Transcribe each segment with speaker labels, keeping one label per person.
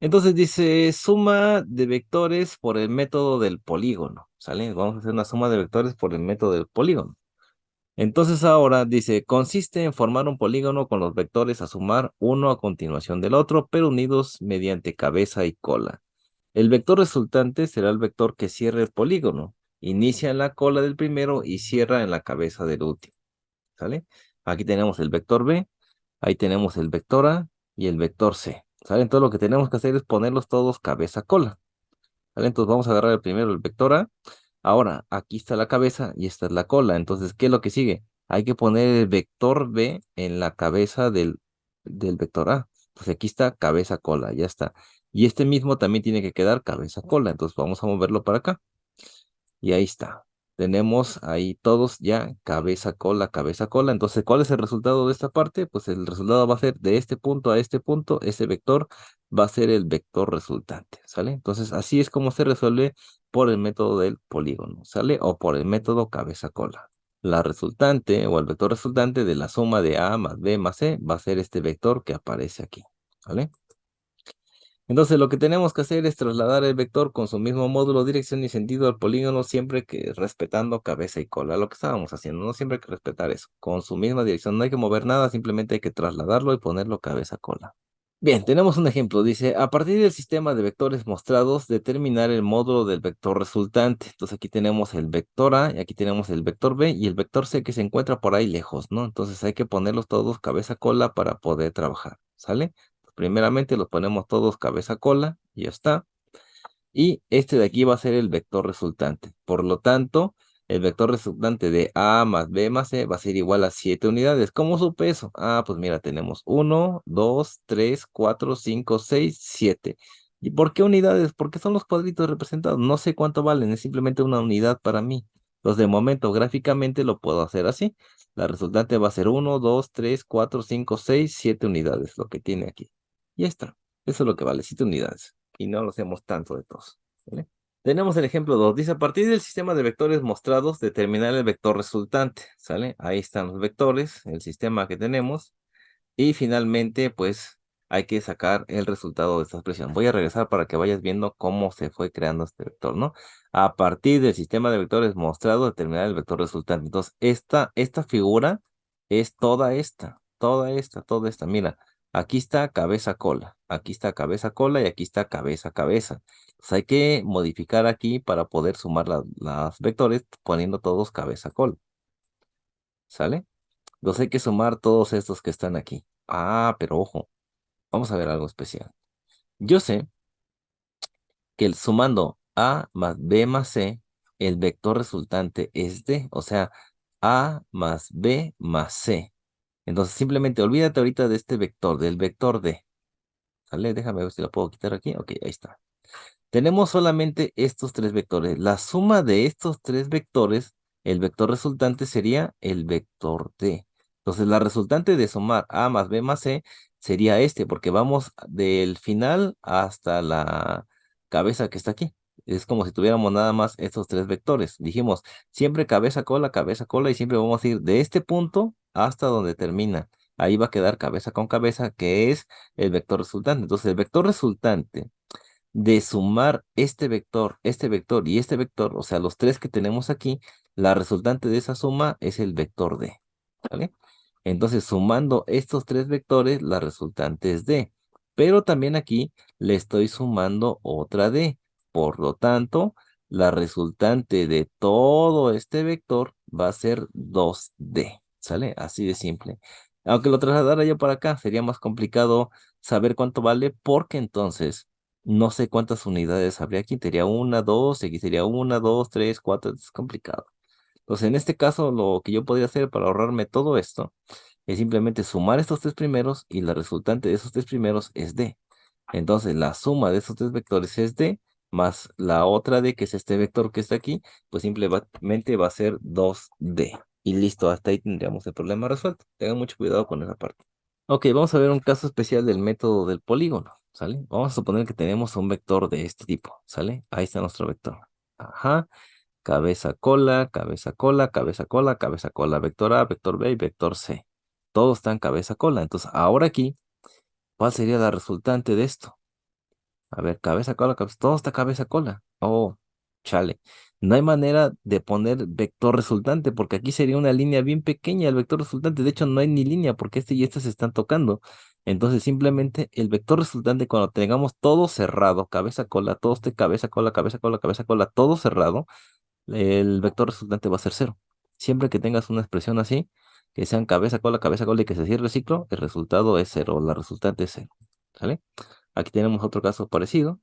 Speaker 1: Entonces dice suma de vectores por el método del polígono, ¿sale? Vamos a hacer una suma de vectores por el método del polígono. Entonces ahora dice, consiste en formar un polígono con los vectores a sumar uno a continuación del otro, pero unidos mediante cabeza y cola. El vector resultante será el vector que cierre el polígono. Inicia en la cola del primero y cierra en la cabeza del último, ¿sale? Aquí tenemos el vector B, ahí tenemos el vector A y el vector C, ¿sale? Entonces lo que tenemos que hacer es ponerlos todos cabeza-cola, ¿vale? Entonces vamos a agarrar el primero, el vector A. Ahora, aquí está la cabeza y esta es la cola. Entonces, ¿qué es lo que sigue? Hay que poner el vector B en la cabeza del vector A. Pues aquí está cabeza-cola, ya está. Y este mismo también tiene que quedar cabeza-cola. Entonces vamos a moverlo para acá. Y ahí está. Tenemos ahí todos ya cabeza, cola, cabeza, cola. Entonces, ¿cuál es el resultado de esta parte? Pues el resultado va a ser de este punto a este punto. Ese vector va a ser el vector resultante, ¿sale? Entonces, así es como se resuelve por el método del polígono, ¿sale? O por el método cabeza, cola. La resultante o el vector resultante de la suma de A más B más C va a ser este vector que aparece aquí, ¿vale? Entonces lo que tenemos que hacer es trasladar el vector con su mismo módulo, dirección y sentido al polígono siempre que respetando cabeza y cola. Lo que estábamos haciendo, no siempre hay que respetar eso. Con su misma dirección no hay que mover nada, simplemente hay que trasladarlo y ponerlo cabeza-cola. Bien, tenemos un ejemplo. Dice, a partir del sistema de vectores mostrados, determinar el módulo del vector resultante. Entonces aquí tenemos el vector A, y aquí tenemos el vector B y el vector C que se encuentra por ahí lejos, ¿no? Entonces hay que ponerlos todos cabeza-cola para poder trabajar, ¿sale? Primeramente los ponemos todos cabeza-cola, y ya está. Y este de aquí va a ser el vector resultante. Por lo tanto, el vector resultante de A más B más C va a ser igual a 7 unidades. ¿Cómo supe eso? Ah, pues mira, tenemos 1, 2, 3, 4, 5, 6, 7. ¿Y por qué unidades? Porque son los cuadritos representados. No sé cuánto valen, es simplemente una unidad para mí. Entonces, de momento, gráficamente lo puedo hacer así. La resultante va a ser 1, 2, 3, 4, 5, 6, 7 unidades, lo que tiene aquí. Y ya está. Eso es lo que vale, 7 unidades. Y no lo hacemos tanto de todos, ¿vale? Tenemos el ejemplo 2. Dice, a partir del sistema de vectores mostrados, determinar el vector resultante, ¿sale? Ahí están los vectores, el sistema que tenemos. Y finalmente, pues, hay que sacar el resultado de esta expresión. Voy a regresar para que vayas viendo cómo se fue creando este vector, ¿no? A partir del sistema de vectores mostrado, determinar el vector resultante. Entonces, esta figura es toda esta. Mira, aquí está cabeza, cola. Aquí está cabeza, cola y aquí está cabeza, cabeza. Entonces, hay que modificar aquí para poder sumar las vectores poniendo todos cabeza, cola. ¿Sale? Entonces hay que sumar todos estos que están aquí. Ah, pero ojo, vamos a ver algo especial. Yo sé que sumando A más B más C, el vector resultante es D, o sea, A más B más C. Entonces simplemente olvídate ahorita de este vector, del vector D. ¿Sale? Déjame ver si lo puedo quitar aquí. Ok, ahí está. Tenemos solamente estos tres vectores. La suma de estos tres vectores, el vector resultante sería el vector D. Entonces, la resultante de sumar A más B más C sería este, porque vamos del final hasta la cabeza que está aquí. Es como si tuviéramos nada más estos tres vectores. Dijimos, siempre cabeza, cola, y siempre vamos a ir de este punto hasta donde termina. Ahí va a quedar cabeza con cabeza, que es el vector resultante. Entonces, el vector resultante de sumar este vector y este vector, o sea, los tres que tenemos aquí, la resultante de esa suma es el vector D, ¿vale? Entonces, sumando estos tres vectores, la resultante es D. Pero también aquí le estoy sumando otra D. Por lo tanto, la resultante de todo este vector va a ser 2D, ¿sale? Así de simple. Aunque lo trasladara yo para acá, sería más complicado saber cuánto vale, porque entonces no sé cuántas unidades habría aquí. Sería una, dos, aquí sería una, dos, tres, cuatro. Es complicado. Entonces, en este caso, lo que yo podría hacer para ahorrarme todo esto es simplemente sumar estos tres primeros y la resultante de esos tres primeros es D. Entonces, la suma de esos tres vectores es D, más la otra D, que es este vector que está aquí, pues simplemente va a ser 2D. Y listo, hasta ahí tendríamos el problema resuelto. Tengan mucho cuidado con esa parte. Ok, vamos a ver un caso especial del método del polígono, ¿sale? Vamos a suponer que tenemos un vector de este tipo, ¿sale? Ahí está nuestro vector. Ajá, cabeza, cola, cabeza, cola, cabeza, cola, cabeza, cola, vector A, vector B y vector C. Todos están cabeza, cola. Entonces, ahora aquí, ¿cuál sería la resultante de esto? A ver, cabeza, cola, cabeza, todo está cabeza, cola. Oh, chale. No hay manera de poner vector resultante porque aquí sería una línea bien pequeña el vector resultante. De hecho, no hay ni línea porque este y este se están tocando. Entonces, simplemente el vector resultante cuando tengamos todo cerrado, cabeza, cola, todo este cabeza, cola, cabeza, cola, cabeza, cola, todo cerrado, el vector resultante va a ser cero. Siempre que tengas una expresión así, que sean cabeza, cola y que se cierre el ciclo, el resultado es cero, la resultante es cero. ¿Sale? Aquí tenemos otro caso parecido.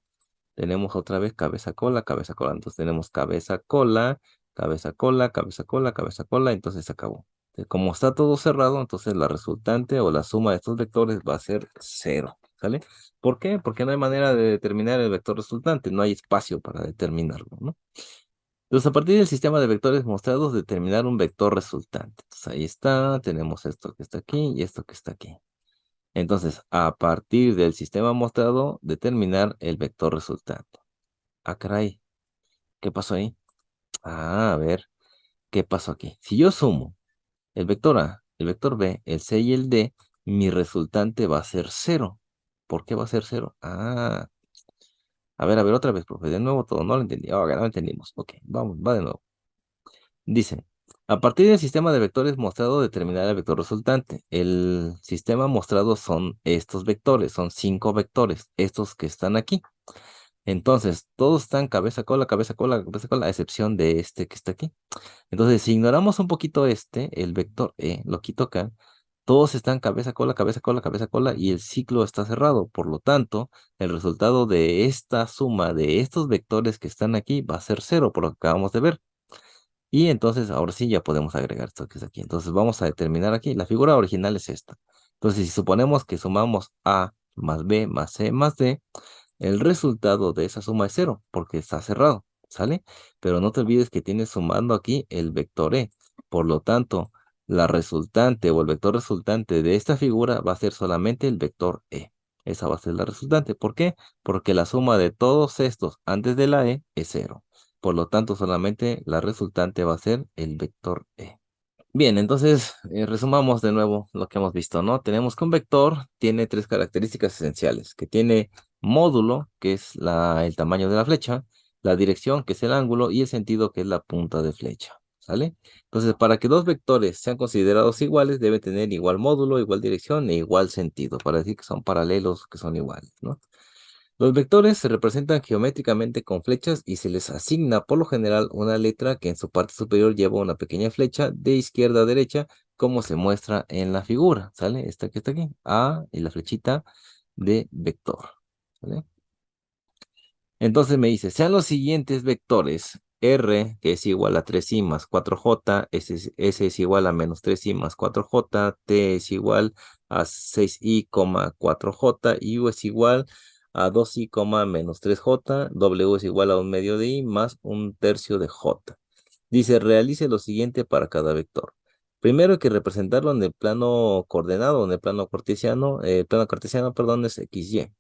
Speaker 1: Tenemos otra vez cabeza, cola, cabeza, cola. Entonces tenemos cabeza, cola, cabeza, cola, cabeza, cola, cabeza, cola. Entonces se acabó. Como está todo cerrado, entonces la resultante o la suma de estos vectores va a ser cero. ¿Sale? ¿Por qué? Porque no hay manera de determinar el vector resultante. No hay espacio para determinarlo, ¿no? Entonces, a partir del sistema de vectores mostrados, determinar un vector resultante. Entonces, ahí está. Tenemos esto que está aquí y esto que está aquí. Entonces, a partir del sistema mostrado, determinar el vector resultante. Ah, caray, ¿qué pasó ahí? Ah, a ver, ¿qué pasó aquí? Si yo sumo el vector A, el vector B, el C y el D, mi resultante va a ser cero. ¿Por qué va a ser cero? Ah, a ver, otra vez, profe, de nuevo todo, no lo entendí. Ah, no lo entendimos. Ok, vamos, va de nuevo. Dice, a partir del sistema de vectores mostrado, determinar el vector resultante. El sistema mostrado son estos vectores, son 5 vectores, estos que están aquí. Entonces, todos están cabeza, cola, cabeza, cola, a excepción de este que está aquí. Entonces, si ignoramos un poquito este, el vector E, lo quito acá, todos están cabeza, cola, cabeza, cola, cabeza, cola, y el ciclo está cerrado. Por lo tanto, el resultado de esta suma de estos vectores que están aquí va a ser cero, por lo que acabamos de ver. Y entonces, ahora sí ya podemos agregar esto que es aquí. Entonces, vamos a determinar aquí. La figura original es esta. Entonces, si suponemos que sumamos A más B más C más D, el resultado de esa suma es cero, porque está cerrado, ¿sale? Pero no te olvides que tienes sumando aquí el vector E. Por lo tanto, la resultante o el vector resultante de esta figura va a ser solamente el vector E. Esa va a ser la resultante. ¿Por qué? Porque la suma de todos estos antes de la E es cero. Por lo tanto, solamente la resultante va a ser el vector E. Bien, entonces resumamos de nuevo lo que hemos visto, ¿no? Tenemos que un vector tiene tres características esenciales, que tiene módulo, que es el tamaño de la flecha, la dirección, que es el ángulo, y el sentido, que es la punta de flecha, ¿sale? Entonces, para que dos vectores sean considerados iguales, debe tener igual módulo, igual dirección e igual sentido, para decir que son paralelos, que son iguales, ¿no? Los vectores se representan geométricamente con flechas y se les asigna por lo general una letra que en su parte superior lleva una pequeña flecha de izquierda a derecha, como se muestra en la figura, ¿sale? Esta que está aquí, A y la flechita de vector, ¿sale? Entonces me dice, sean los siguientes vectores. R, que es igual a 3i más 4j, S es igual a menos 3i más 4j, T es igual a 6i, 4j, y U es igual a 2i, menos 3j, W es igual a un medio de i más un tercio de j. Dice, realice lo siguiente para cada vector. Primero hay que representarlo en el plano coordenado, en el plano cartesiano. El plano cartesiano, perdón, es XY.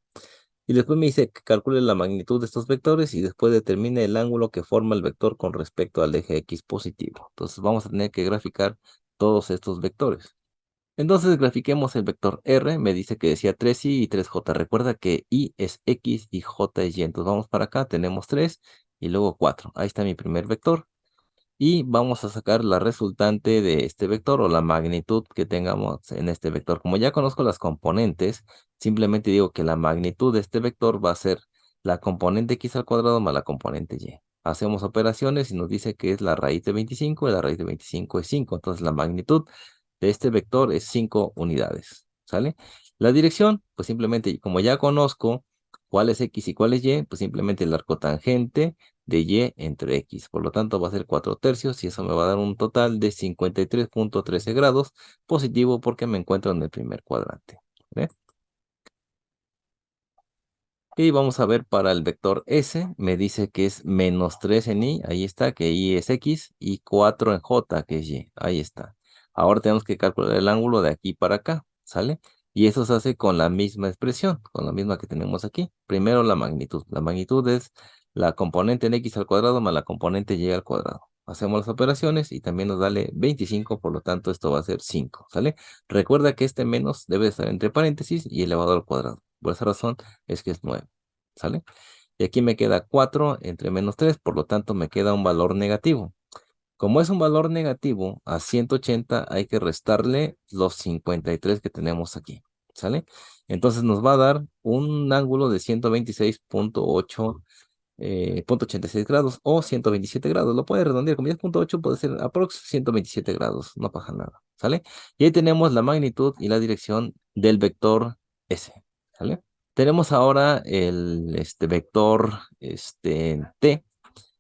Speaker 1: Y después me dice que calcule la magnitud de estos vectores y después determine el ángulo que forma el vector con respecto al eje X positivo. Entonces vamos a tener que graficar todos estos vectores. Entonces grafiquemos el vector R. Me dice que decía 3i y 3j. Recuerda que i es X y j es Y. Entonces vamos para acá. Tenemos 3 y luego 4. Ahí está mi primer vector. Y vamos a sacar la resultante de este vector o la magnitud que tengamos en este vector. Como ya conozco las componentes, simplemente digo que la magnitud de este vector va a ser la componente x al cuadrado más la componente y. Hacemos operaciones y nos dice que es la raíz de 25 y la raíz de 25 es 5. Entonces la magnitud de este vector es 5 unidades. ¿Sale? La dirección, pues simplemente como ya conozco cuál es x y cuál es y, pues simplemente el arco tangente de y entre x. Por lo tanto, va a ser 4 tercios y eso me va a dar un total de 53.13 grados positivo porque me encuentro en el primer cuadrante. ¿Ve? Y vamos a ver para el vector S, me dice que es menos 3 en y, ahí está, que y es x, y 4 en j, que es y, ahí está. Ahora tenemos que calcular el ángulo de aquí para acá, ¿sale? Y eso se hace con la misma expresión, con la misma que tenemos aquí. Primero la magnitud. La magnitud es la componente en x al cuadrado más la componente y al cuadrado. Hacemos las operaciones y también nos da 25, por lo tanto esto va a ser 5, ¿sale? Recuerda que este menos debe estar entre paréntesis y elevado al cuadrado. Por esa razón es que es 9, ¿sale? Y aquí me queda 4 entre menos 3, por lo tanto me queda un valor negativo. Como es un valor negativo, a 180 hay que restarle los 53 que tenemos aquí, ¿sale? Entonces nos va a dar un ángulo de 126.8 punto 86 grados o 127 grados. Lo puede redondear con 10.8, puede ser aprox 127 grados, no pasa nada, ¿sale? Y ahí tenemos la magnitud y la dirección del vector S, ¿sale? Tenemos ahora el vector T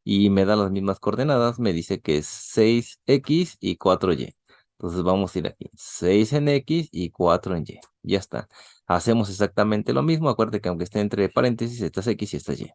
Speaker 1: y me da las mismas coordenadas, me dice que es 6x y 4y. Entonces vamos a ir aquí, 6 en x y 4 en y. Ya está. Hacemos exactamente lo mismo, acuérdate que aunque esté entre paréntesis, esta es x y esta es y.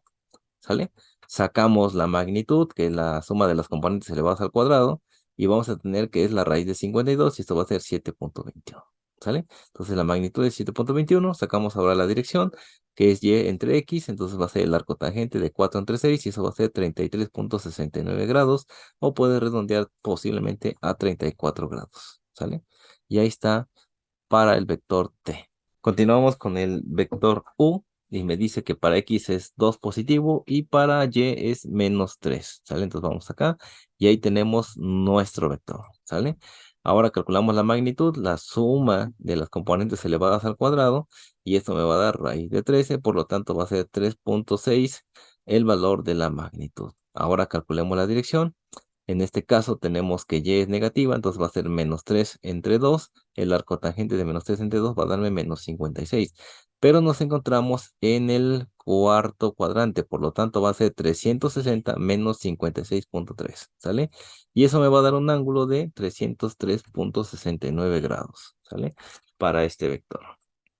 Speaker 1: ¿Sale? Sacamos la magnitud, que es la suma de las componentes elevadas al cuadrado, y vamos a tener que es la raíz de 52, y esto va a ser 7.21. ¿Sale? Entonces la magnitud es 7.21, sacamos ahora la dirección, que es y entre x, entonces va a ser el arco tangente de 4 entre 6, y eso va a ser 33.69 grados, o puede redondear posiblemente a 34 grados. ¿Sale? Y ahí está para el vector t. Continuamos con el vector u y me dice que para x es 2 positivo y para y es menos 3, ¿sale? Entonces vamos acá y ahí tenemos nuestro vector, ¿sale? Ahora calculamos la magnitud, la suma de las componentes elevadas al cuadrado y esto me va a dar raíz de 13, por lo tanto va a ser 3.6 el valor de la magnitud. Ahora calculemos la dirección. En este caso tenemos que y es negativa, entonces va a ser menos 3 entre 2. El arco tangente de menos 3 entre 2 va a darme menos 56. Pero nos encontramos en el cuarto cuadrante, por lo tanto va a ser 360 menos 56.3, ¿sale? Y eso me va a dar un ángulo de 303.69 grados, ¿sale? Para este vector.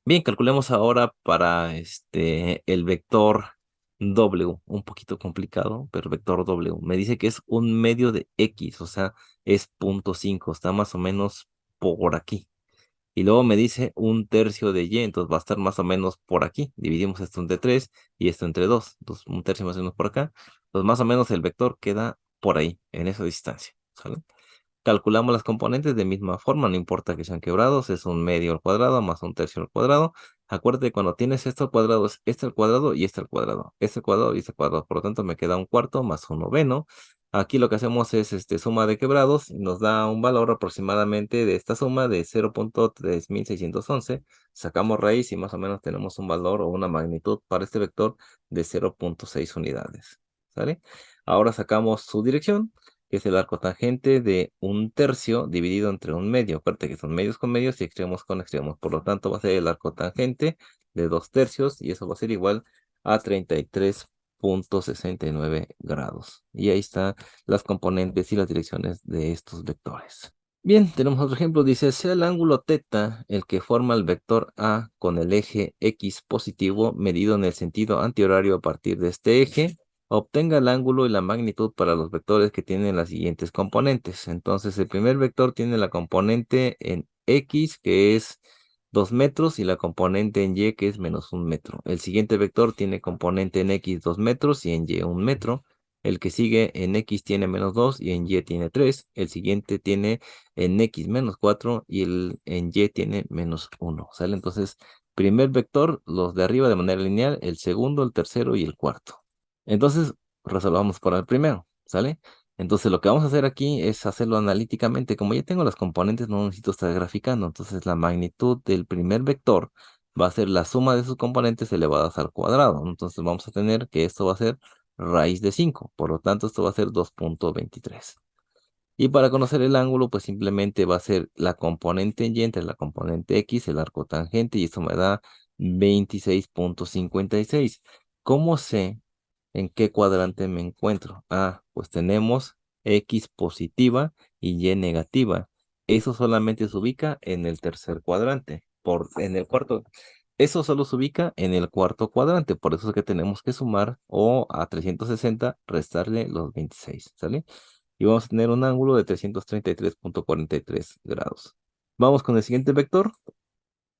Speaker 1: Bien, calculemos ahora para el vector W, un poquito complicado, pero vector W. Me dice que es un medio de X, o sea, es 0.5, está más o menos por aquí. Y luego me dice un tercio de Y, entonces va a estar más o menos por aquí. Dividimos esto entre 3 y esto entre 2. Entonces un tercio más o menos por acá. Entonces más o menos el vector queda por ahí, en esa distancia, ¿sale? Calculamos las componentes de misma forma, no importa que sean quebrados, es un medio al cuadrado más un tercio al cuadrado. Acuérdate, cuando tienes esto al cuadrado, es este al cuadrado y este al cuadrado. Este al cuadrado y este al cuadrado. Por lo tanto, me queda un cuarto más un noveno. Aquí lo que hacemos es suma de quebrados y nos da un valor aproximadamente de esta suma de 0.3611. Sacamos raíz y más o menos tenemos un valor o una magnitud para este vector de 0.6 unidades. ¿Sale? Ahora sacamos su dirección, que es el arco tangente de un tercio dividido entre un medio. Acuérdate que son medios con medios y extremos con extremos. Por lo tanto, va a ser el arco tangente de 2 tercios y eso va a ser igual a 33.69 grados. Y ahí están las componentes y las direcciones de estos vectores. Bien, tenemos otro ejemplo. Dice, sea el ángulo θ el que forma el vector A con el eje X positivo medido en el sentido antihorario a partir de este eje. Obtenga el ángulo y la magnitud para los vectores que tienen las siguientes componentes. Entonces, el primer vector tiene la componente en X, que es 2 metros, y la componente en Y, que es menos 1 metro. El siguiente vector tiene componente en X 2 metros y en Y 1 metro. El que sigue en X tiene menos 2 y en Y tiene 3. El siguiente tiene en X menos 4 y en Y tiene menos 1. ¿Sale? Entonces, primer vector, los de arriba de manera lineal, el segundo, el tercero y el cuarto. Entonces, resolvamos para el primero, ¿sale? Entonces, lo que vamos a hacer aquí es hacerlo analíticamente. Como ya tengo las componentes, no necesito estar graficando. Entonces, la magnitud del primer vector va a ser la suma de sus componentes elevadas al cuadrado. Entonces, vamos a tener que esto va a ser raíz de 5. Por lo tanto, esto va a ser 2.23. Y para conocer el ángulo, pues simplemente va a ser la componente en Y entre la componente X, el arco tangente, y esto me da 26.56. ¿Cómo sé en qué cuadrante me encuentro? Ah, pues tenemos X positiva y Y negativa. Eso solamente se ubica en el tercer cuadrante. En el cuarto, eso solo se ubica en el cuarto cuadrante. Por eso es que tenemos que sumar o a 360 restarle los 26, ¿sale? Y vamos a tener un ángulo de 333.43 grados. Vamos con el siguiente vector.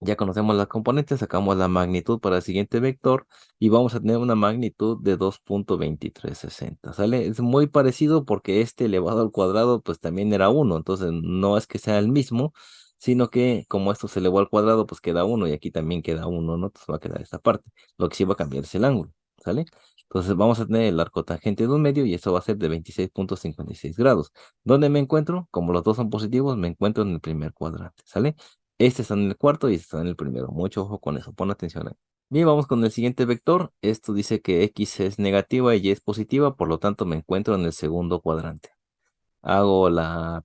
Speaker 1: Ya conocemos las componentes, sacamos la magnitud para el siguiente vector y vamos a tener una magnitud de 2.2360, ¿sale? Es muy parecido porque este elevado al cuadrado pues también era 1, entonces no es que sea el mismo, sino que como esto se elevó al cuadrado pues queda 1 y aquí también queda 1, ¿no? Entonces va a quedar esta parte. Lo que sí va a cambiar es el ángulo, ¿sale? Entonces vamos a tener el arco tangente de un medio y esto va a ser de 26.56 grados. ¿Dónde me encuentro? Como los dos son positivos, me encuentro en el primer cuadrante, ¿sale? Este está en el cuarto y este está en el primero. Mucho ojo con eso, pon atención ahí. Bien, vamos con el siguiente vector. Esto dice que X es negativa y Y es positiva, por lo tanto me encuentro en el segundo cuadrante. Hago las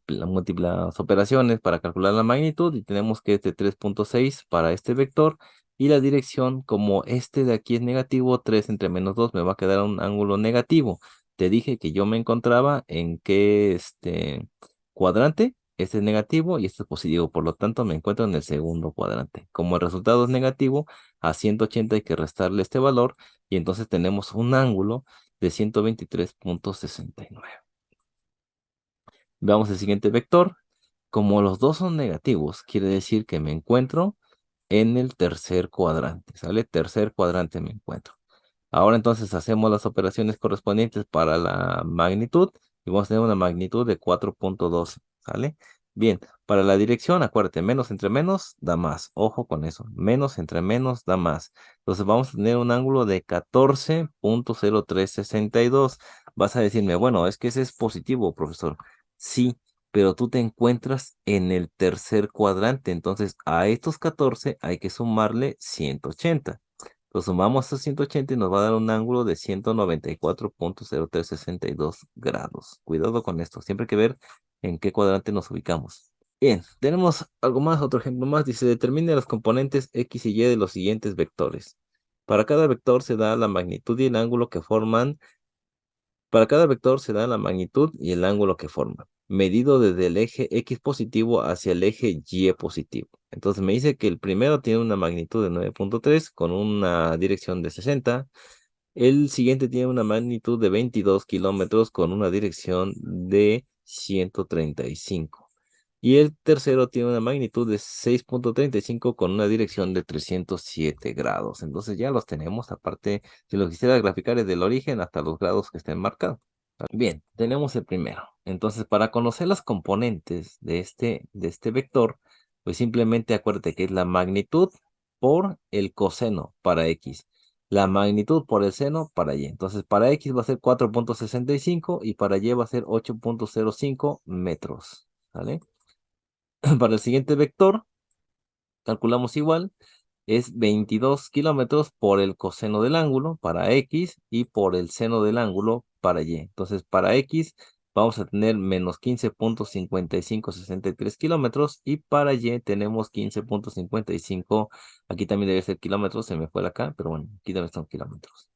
Speaker 1: operaciones para calcular la magnitud y tenemos que es de 3.6 para este vector y la dirección, como este de aquí es negativo, 3 entre menos 2 me va a quedar un ángulo negativo. Te dije que yo me encontraba en qué cuadrante. Este es negativo y este es positivo, por lo tanto me encuentro en el segundo cuadrante. Como el resultado es negativo, a 180 hay que restarle este valor y entonces tenemos un ángulo de 123.69. Veamos el siguiente vector. Como los dos son negativos, quiere decir que me encuentro en el tercer cuadrante, ¿sale? Tercer cuadrante me encuentro. Ahora entonces hacemos las operaciones correspondientes para la magnitud y vamos a tener una magnitud de 4.2, ¿sale? Bien, para la dirección, acuérdate, menos entre menos da más. Ojo con eso, menos entre menos da más. Entonces vamos a tener un ángulo de 14.0362. Vas a decirme, bueno, es que ese es positivo, profesor. Sí, pero tú te encuentras en el tercer cuadrante, entonces a estos 14 hay que sumarle 180. Lo sumamos a 180 y nos va a dar un ángulo de 194.0362 grados. Cuidado con esto, siempre hay que ver en qué cuadrante nos ubicamos. Bien, tenemos algo más, otro ejemplo más. Dice, determine los componentes X y Y de los siguientes vectores. Para cada vector se da la magnitud y el ángulo que forman. Para cada vector se da la magnitud y el ángulo que forman, medido desde el eje X positivo hacia el eje Y positivo. Entonces me dice que el primero tiene una magnitud de 9.3 con una dirección de 60. El siguiente tiene una magnitud de 22 kilómetros con una dirección de 135. Y el tercero tiene una magnitud de 6.35 con una dirección de 307 grados. Entonces ya los tenemos. Aparte, si lo quisiera graficar desde el origen hasta los grados que estén marcados. Bien, tenemos el primero. Entonces, para conocer las componentes de este vector, pues simplemente acuérdate que es la magnitud por el coseno para X. La magnitud por el seno para Y. Entonces, para X va a ser 4.65 y para Y va a ser 8.05 metros. ¿Vale? Para el siguiente vector, calculamos igual, es 22 kilómetros por el coseno del ángulo para X y por el seno del ángulo para Y. Entonces, para X vamos a tener menos 15.5563 kilómetros y para Y tenemos 15.55. Aquí también debe ser kilómetros, se me fue acá, pero bueno, aquí también son kilómetros.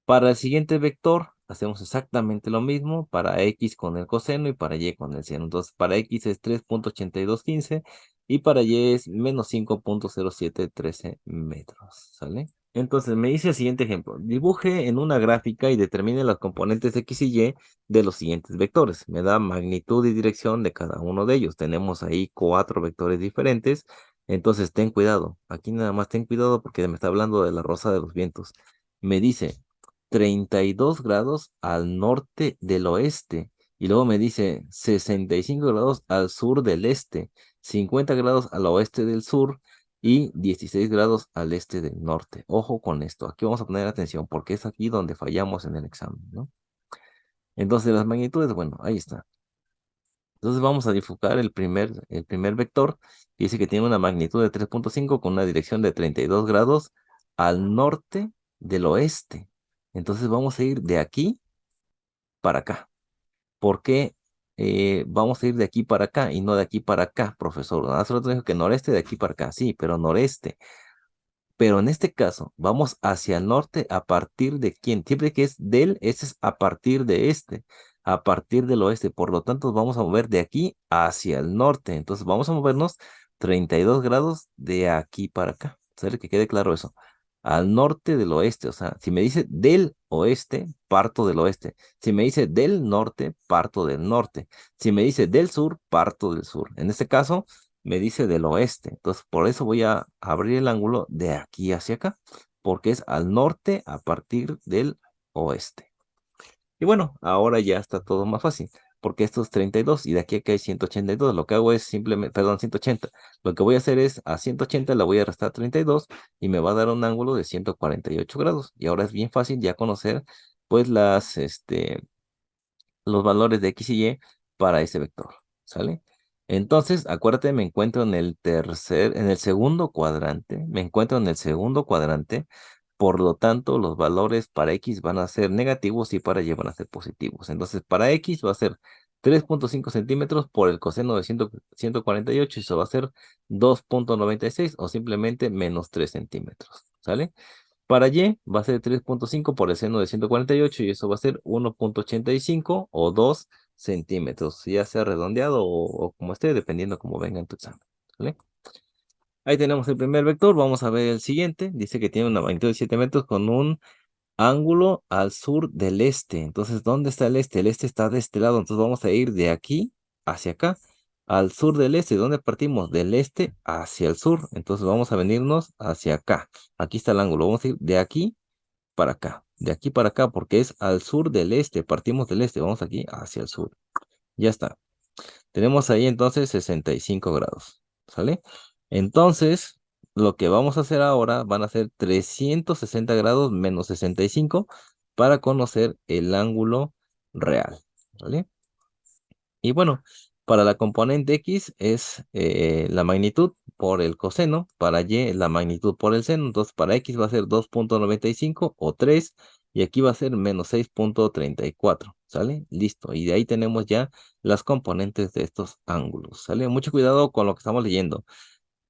Speaker 1: Para el siguiente vector, hacemos exactamente lo mismo para X con el coseno y para Y con el seno. Entonces, para X es 3.8215 y para Y es menos 5.0713 metros, ¿sale? Entonces, me dice el siguiente ejemplo. Dibuje en una gráfica y determine las componentes X y Y de los siguientes vectores. Me da magnitud y dirección de cada uno de ellos. Tenemos ahí 4 vectores diferentes. Entonces, ten cuidado. Aquí nada más ten cuidado porque me está hablando de la rosa de los vientos. Me dice 32 grados al norte del oeste. Y luego me dice 65 grados al sur del este, 50 grados al oeste del sur y 16 grados al este del norte. Ojo con esto. Aquí vamos a poner atención porque es aquí donde fallamos en el examen, ¿no? Entonces las magnitudes, bueno, ahí está. Entonces vamos a dibujar el primer vector. Dice que tiene una magnitud de 3.5 con una dirección de 32 grados al norte del oeste. Entonces vamos a ir de aquí para acá. ¿Por qué vamos a ir de aquí para acá y no de aquí para acá, profesor? Hace rato dijo que noreste de aquí para acá, sí, pero noreste. Pero en este caso, vamos hacia el norte a partir de quién. Siempre que es del, ese es a partir de este, a partir del oeste. Por lo tanto, vamos a mover de aquí hacia el norte. Entonces, vamos a movernos 32 grados de aquí para acá. ¿Sale? Que quede claro eso. Al norte del oeste. O sea, si me dice del oeste, parto del oeste. Si me dice del norte, parto del norte. Si me dice del sur, parto del sur. En este caso, me dice del oeste. Entonces, por eso voy a abrir el ángulo de aquí hacia acá, porque es al norte a partir del oeste. Y bueno, ahora ya está todo más fácil, porque esto es 32 y de aquí a acá hay 182. Lo que hago es simplemente, perdón, 180. Lo que voy a hacer es a 180 la voy a restar 32 y me va a dar un ángulo de 148 grados. Y ahora es bien fácil ya conocer pues los valores de X y Y para ese vector, ¿sale? Entonces, acuérdate, me encuentro en el segundo cuadrante, me encuentro en el segundo cuadrante, por lo tanto, los valores para X van a ser negativos y para Y van a ser positivos. Entonces, para X va a ser 3.5 centímetros por el coseno de 148 y eso va a ser 2.96 o simplemente menos 3 centímetros, ¿sale? Para Y va a ser 3.5 por el seno de 148 y eso va a ser 1.85 o 2 centímetros, ya sea redondeado o como esté, dependiendo cómo venga en tu examen. ¿Vale? Ahí tenemos el primer vector, vamos a ver el siguiente. Dice que tiene una magnitud de 7 metros con un ángulo al sur del este. Entonces, ¿dónde está el este? El este está de este lado, entonces vamos a ir de aquí hacia acá, al sur del este. ¿Dónde partimos? Del este hacia el sur. Entonces vamos a venirnos hacia acá. Aquí está el ángulo, vamos a ir de aquí para acá, de aquí para acá, porque es al sur del este, partimos del este, vamos aquí hacia el sur. Ya está. Tenemos ahí entonces 65 grados, ¿sale? Entonces, lo que vamos a hacer ahora van a ser 360 grados menos 65 para conocer el ángulo real, ¿vale? Y bueno, para la componente X es la magnitud por el coseno, para Y la magnitud por el seno, entonces para X va a ser 2.95 o 3 y aquí va a ser menos 6.34, ¿sale? Listo, y de ahí tenemos ya las componentes de estos ángulos, ¿sale? Mucho cuidado con lo que estamos leyendo.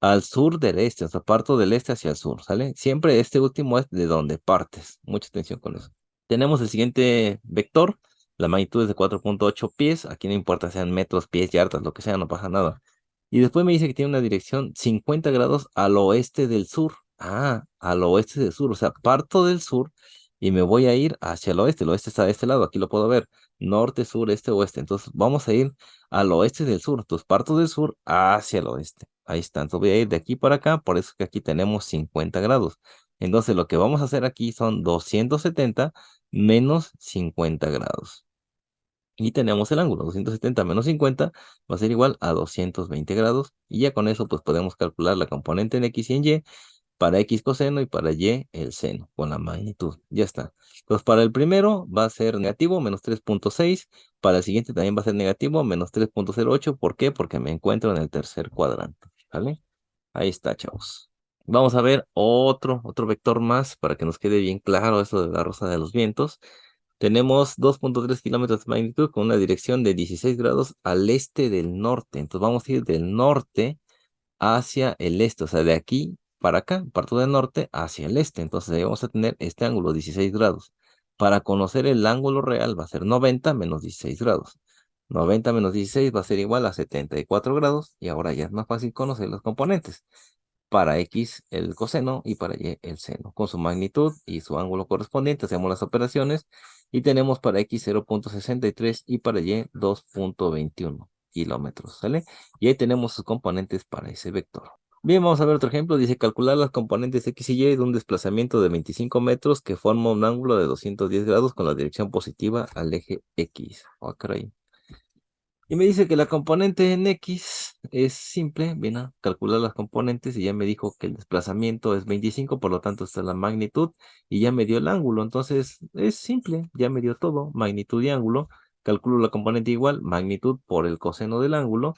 Speaker 1: Al sur del este, o sea, parto del este hacia el sur, ¿sale? Siempre este último es de donde partes. Mucha atención con eso. Tenemos el siguiente vector, la magnitud es de 4.8 pies, aquí no importa sean metros, pies, yardas, lo que sea, no pasa nada. Y después me dice que tiene una dirección 50 grados al oeste del sur. Ah, al oeste del sur, o sea, parto del sur y me voy a ir hacia el oeste está de este lado, aquí lo puedo ver, norte, sur, este, oeste. Entonces vamos a ir al oeste del sur, entonces parto del sur hacia el oeste. Ahí está, entonces voy a ir de aquí para acá, por eso que aquí tenemos 50 grados. Entonces lo que vamos a hacer aquí son 270 menos 50 grados. Y tenemos el ángulo, 270 menos 50 va a ser igual a 220 grados. Y ya con eso pues podemos calcular la componente en X y en Y para X coseno y para Y el seno con la magnitud. Ya está. Entonces para el primero va a ser negativo menos 3.6. Para el siguiente también va a ser negativo menos 3.08. ¿Por qué? Porque me encuentro en el tercer cuadrante. ¿Vale? Ahí está, chavos. Vamos a ver otro vector más para que nos quede bien claro eso de la rosa de los vientos. Tenemos 2.3 kilómetros de magnitud con una dirección de 16 grados al este del norte. Entonces vamos a ir del norte hacia el este, o sea, de aquí para acá, parto del norte hacia el este. Entonces ahí vamos a tener este ángulo, 16 grados. Para conocer el ángulo real va a ser 90 menos 16 grados. 90 menos 16 va a ser igual a 74 grados y ahora ya es más fácil conocer los componentes. Para X el coseno y para Y el seno. Con su magnitud y su ángulo correspondiente hacemos las operaciones y tenemos para X 0.63 y para Y 2.21 kilómetros, ¿sale? Y ahí tenemos sus componentes para ese vector. Bien, vamos a ver otro ejemplo. Dice calcular las componentes X y Y de un desplazamiento de 25 metros que forma un ángulo de 210 grados con la dirección positiva al eje X. Oh, caray. Y me dice que la componente en X es simple, viene a calcular las componentes y ya me dijo que el desplazamiento es 25, por lo tanto está la magnitud y ya me dio el ángulo. Entonces es simple, ya me dio todo, magnitud y ángulo. Calculo la componente igual, magnitud por el coseno del ángulo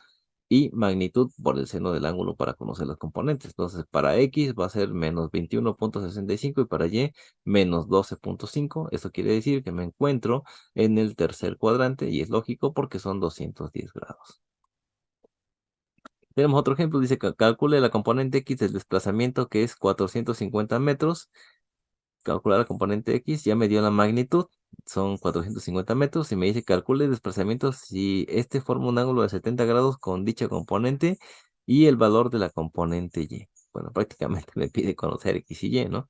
Speaker 1: y magnitud por el seno del ángulo para conocer las componentes. Entonces, para X va a ser menos 21.65 y para Y menos 12.5. Eso quiere decir que me encuentro en el tercer cuadrante y es lógico porque son 210 grados. Tenemos otro ejemplo, dice que calcule la componente X del desplazamiento que es 450 metros. Calcular la componente X, ya me dio la magnitud, son 450 metros y me dice calcule el desplazamiento si este forma un ángulo de 70 grados con dicha componente y el valor de la componente Y. Bueno, prácticamente me pide conocer X y Y, ¿no?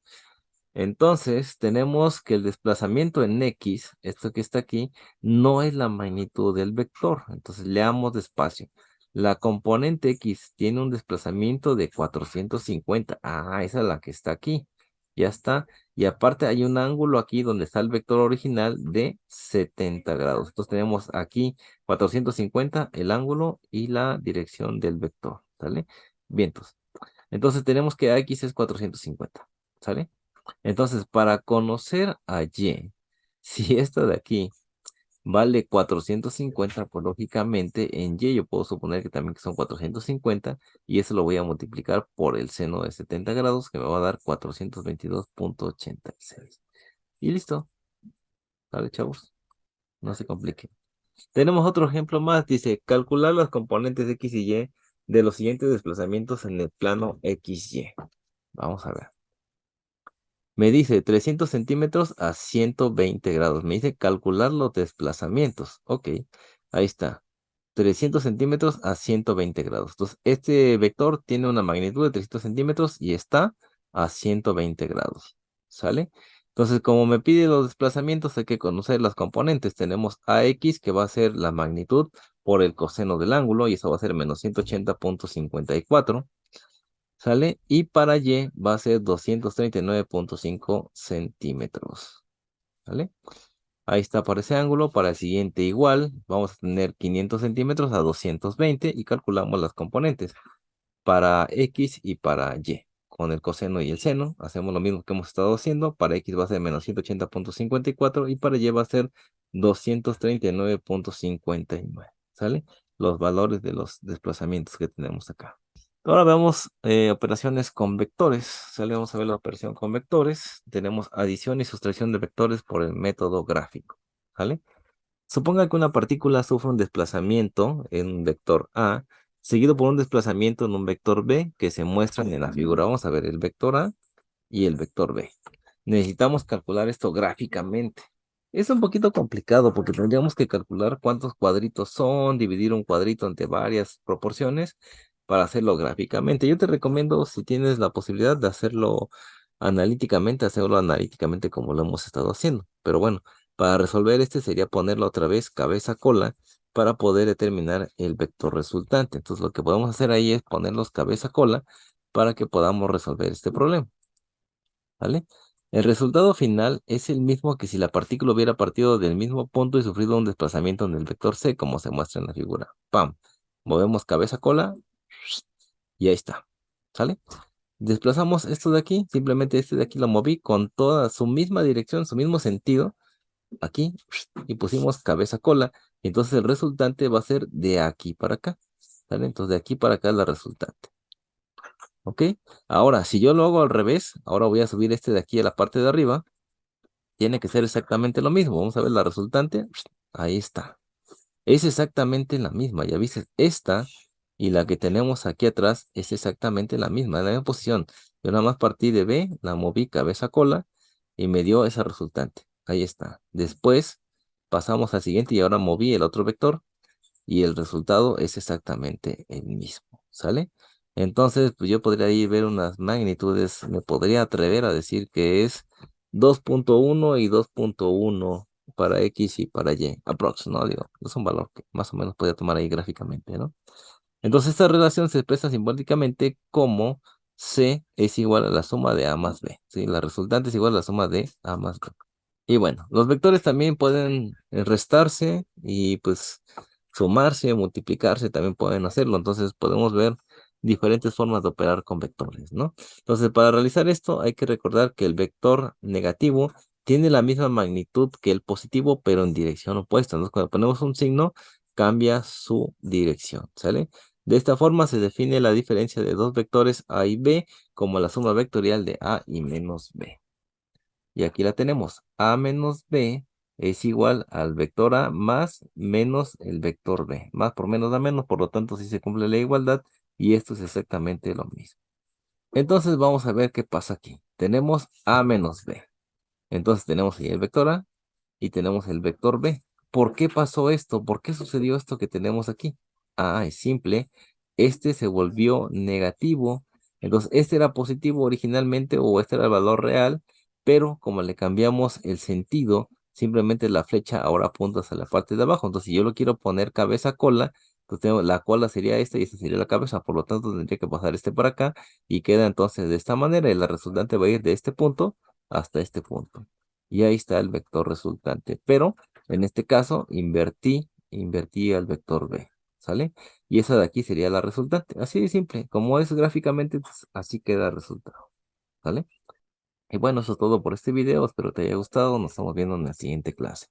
Speaker 1: Entonces, tenemos que el desplazamiento en X, esto que está aquí, no es la magnitud del vector. Entonces, leamos despacio. La componente X tiene un desplazamiento de 450. Ah, esa es la que está aquí. Ya está. Y aparte hay un ángulo aquí donde está el vector original de 70 grados. Entonces tenemos aquí 450, el ángulo y la dirección del vector. ¿Sale? Bien, entonces tenemos que X es 450. ¿Sale? Entonces, para conocer a Y, si esta de aquí vale 450, pues lógicamente en Y yo puedo suponer que también que son 450 y eso lo voy a multiplicar por el seno de 70 grados que me va a dar 422,86. Y listo, ¿vale, chavos? No se complique. Tenemos otro ejemplo más, dice, calcular las componentes X y Y de los siguientes desplazamientos en el plano XY. Vamos a ver. Me dice 300 centímetros a 120 grados. Me dice calcular los desplazamientos. Ok, ahí está. 300 centímetros a 120 grados. Entonces, este vector tiene una magnitud de 300 centímetros y está a 120 grados. ¿Sale? Entonces, como me pide los desplazamientos, hay que conocer las componentes. Tenemos AX, que va a ser la magnitud por el coseno del ángulo, y eso va a ser menos 180,54. ¿Sale? Y para Y va a ser 239,5 centímetros. ¿Sale? Ahí está para ese ángulo. Para el siguiente igual, vamos a tener 500 centímetros a 220 y calculamos las componentes para X y para Y. Con el coseno y el seno, hacemos lo mismo que hemos estado haciendo. Para X va a ser menos 180,54 y para Y va a ser 239,59. ¿Sale? Los valores de los desplazamientos que tenemos acá. Ahora veamos operaciones con vectores. ¿Sale? Vamos a ver la operación con vectores. Tenemos adición y sustracción de vectores por el método gráfico. ¿Vale? Suponga que una partícula sufre un desplazamiento en un vector A, seguido por un desplazamiento en un vector B que se muestran en la figura. Vamos a ver el vector A y el vector B. Necesitamos calcular esto gráficamente. Es un poquito complicado porque tendríamos que calcular cuántos cuadritos son, dividir un cuadrito entre varias proporciones para hacerlo gráficamente. Yo te recomiendo, si tienes la posibilidad de hacerlo analíticamente como lo hemos estado haciendo. Pero bueno, para resolver este sería ponerlo otra vez cabeza-cola para poder determinar el vector resultante. Entonces lo que podemos hacer ahí es ponerlos cabeza-cola para que podamos resolver este problema. ¿Vale? El resultado final es el mismo que si la partícula hubiera partido del mismo punto y sufrido un desplazamiento en el vector C, como se muestra en la figura. ¡Pam! Movemos cabeza-cola y ahí está. ¿Sale? Desplazamos esto de aquí, simplemente este de aquí lo moví con toda su misma dirección, su mismo sentido, aquí, y pusimos cabeza-cola. Entonces el resultante va a ser de aquí para acá. ¿Sale? Entonces de aquí para acá es la resultante. ¿Ok? Ahora, si yo lo hago al revés, ahora voy a subir este de aquí a la parte de arriba. Tiene que ser exactamente lo mismo. Vamos a ver la resultante. Ahí está. Es exactamente la misma. Ya viste, esta y la que tenemos aquí atrás es exactamente la misma, en la misma posición. Yo nada más partí de B, la moví cabeza-cola y me dio esa resultante. Ahí está. Después pasamos al siguiente y ahora moví el otro vector y el resultado es exactamente el mismo, ¿sale? Entonces, pues yo podría ir ver unas magnitudes, me podría atrever a decir que es 2,1 y 2,1 para X y para Y, aprox, ¿no? Digo, es un valor que más o menos podría tomar ahí gráficamente, ¿no? Entonces, esta relación se expresa simbólicamente como C es igual a la suma de A más B, ¿sí? La resultante es igual a la suma de A más B. Y bueno, los vectores también pueden restarse y pues sumarse, multiplicarse, también pueden hacerlo. Entonces podemos ver diferentes formas de operar con vectores, ¿no? Entonces para realizar esto hay que recordar que el vector negativo tiene la misma magnitud que el positivo, pero en dirección opuesta. Entonces cuando ponemos un signo, cambia su dirección, ¿sale? De esta forma se define la diferencia de dos vectores A y B como la suma vectorial de A y menos B. Y aquí la tenemos. A menos B es igual al vector A más menos el vector B. Más por menos da menos, por lo tanto sí se cumple la igualdad y esto es exactamente lo mismo. Entonces vamos a ver qué pasa aquí. Tenemos A menos B. Entonces tenemos ahí el vector A y tenemos el vector B. ¿Por qué pasó esto? ¿Por qué sucedió esto que tenemos aquí? Ah, es simple. Este se volvió negativo. Entonces, este era positivo originalmente o este era el valor real, pero como le cambiamos el sentido, simplemente la flecha ahora apunta hacia la parte de abajo. Entonces, si yo lo quiero poner cabeza-cola, Entonces la cola sería esta y esta sería la cabeza, por lo tanto tendría que pasar este por acá y queda entonces de esta manera y la resultante va a ir de este punto hasta este punto. Y ahí está el vector resultante. Pero en este caso invertí al vector B, ¿sale? Y esa de aquí sería la resultante. Así de simple. Como es gráficamente, pues, así queda el resultado, ¿sale? Y bueno, eso es todo por este video. Espero te haya gustado. Nos estamos viendo en la siguiente clase.